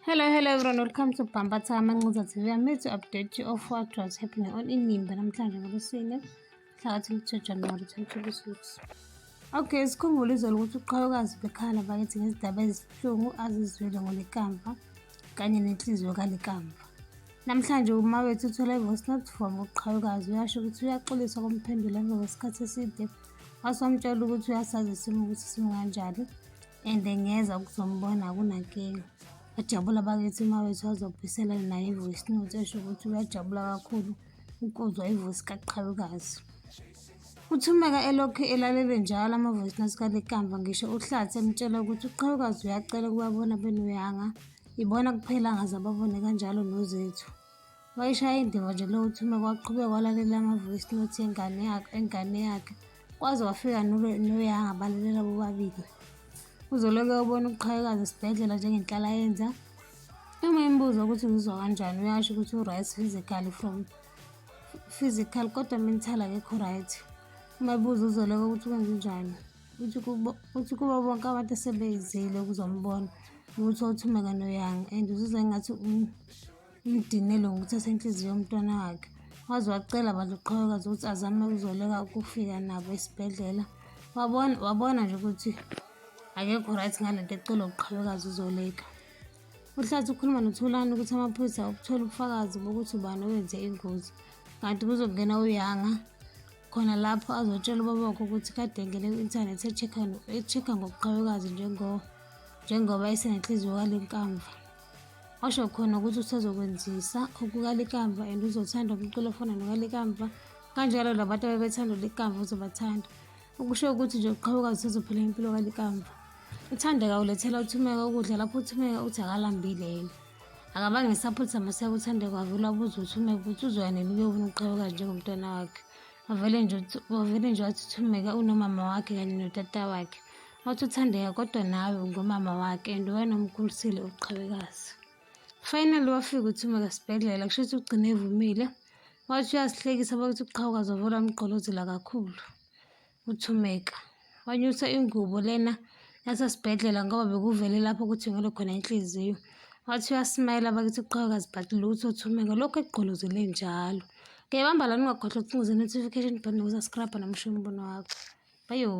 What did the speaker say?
Hello everyone, welcome to Bamba Time Ncuza TV. I'm here to update you of what was happening on Inimba namhlanje ngolwesine mhla ka-22 January 2026. Okay, sikhumbule izolo ukuthi uqhayokazi bekhala bakithi ngezindaba ezibuhlungu azizwile ngoLekamva kanye nenhliziyo kaLekamva. Namhlanje umawethu uthola i-voice note from uqhayokazi uyasho ukuthi uyaxolisa kumphendula emva kwesikhathi eside wase wamtshela ukuthi uyasazi isimo ukuthi simo kanjani and ngeza ukuzombona akunankinga. Wajabula bakithi umawethu wazobhiselana naye i-voice note esho ukuthi uyajabula kakhulu ukuzwa i-voice kaqhayokazi. UThumeka elokhu elalele njalo ama-voice notes kaLekamva ngisho uHlatsi emtshela ukuthi uqhayokazi uyacela ukubabona benuyanga ibona kuphela angaze ababone kanjalo noZethu. Wayishaya indiva nje lo uThumeka waqhubeka walalela ama-voice note engane yakhe kwaze wafika noYanga balalela bobabili. Uzoloko ubona uqhayokazi esibhedlela njengenhlala yenza. Uma imbuzo ukuthi uzizwa kanjani uyasho ukuthi u-right physical kodwa mental akekho right. Uma ebuza uzoloko ukuthi wenza njani uthi kuba bonke abantu asebezile ukuzombona ukuthi uThumeka noYanga and uzizwa engathi umdinele ngokuthatha inhliziyo yomntwana wakhe. Waze wacela bandla uqhayokazi ukuthi azame ukuzoleka ukufika nabo esibhedlela. Wabona nje ukuthi akekho right ngalento ecela uqhayokazi uzoleka. uHlatsi ukhuluma noThulani ukuthi amaphoyisa ukuthola ubufakazi bokuthi ubani owenze ingozi kanti kuzongena uYanga khona lapho azotshela ubabakhe ukuthi kade engene ku-inthanethi e-check-a ngoqhayokazi njengoba esenenhliziyo kaLekamva. Washo khona ukuthi usazokwenzisa okukaLekamva and uzothanda umculo ofana nokaLekamva kanjalo labantu abebethanda uLekamva uzobathanda. Ukusho ukuthi nje uqhayokazi usazophila impilo kaLekamva. UThandeka ulethela uThumeka ukudla lapho uThumeka uthi akalambile yena. Akabange ngesaphothi samaseko uThandeka wavele wabuza uThumeka ukuthi uzoya nini ukuyobona uqhayokazi njengomntwana wakhe. Wavele nje wathi uThumeka unomama wakhe kanye notata wakhe. Wathi uThandeka kodwa nawe ungumama wakhe and wena umkhulisile uqhayokazi. Finally wafika uThumeka esibhedlela kusho ukuthi ugcine evumile. Wathi uyasihlekisa bakuthi uqhayokazi wavele wamgqolozela kakhulu uThumeka. Wanyusa ingubo lena yasesibhedlela ngoba bekuvele lapho kuthengelwe khona inhliziyo. Wathi uyasmayila bakithi uqhayokazi but lutho uThumeka lokhu egqolozele njalo. Ngiyabamba la ningakhohlwa ukucinga notification button nokusubscribe namusho umbono wakho. Bayo.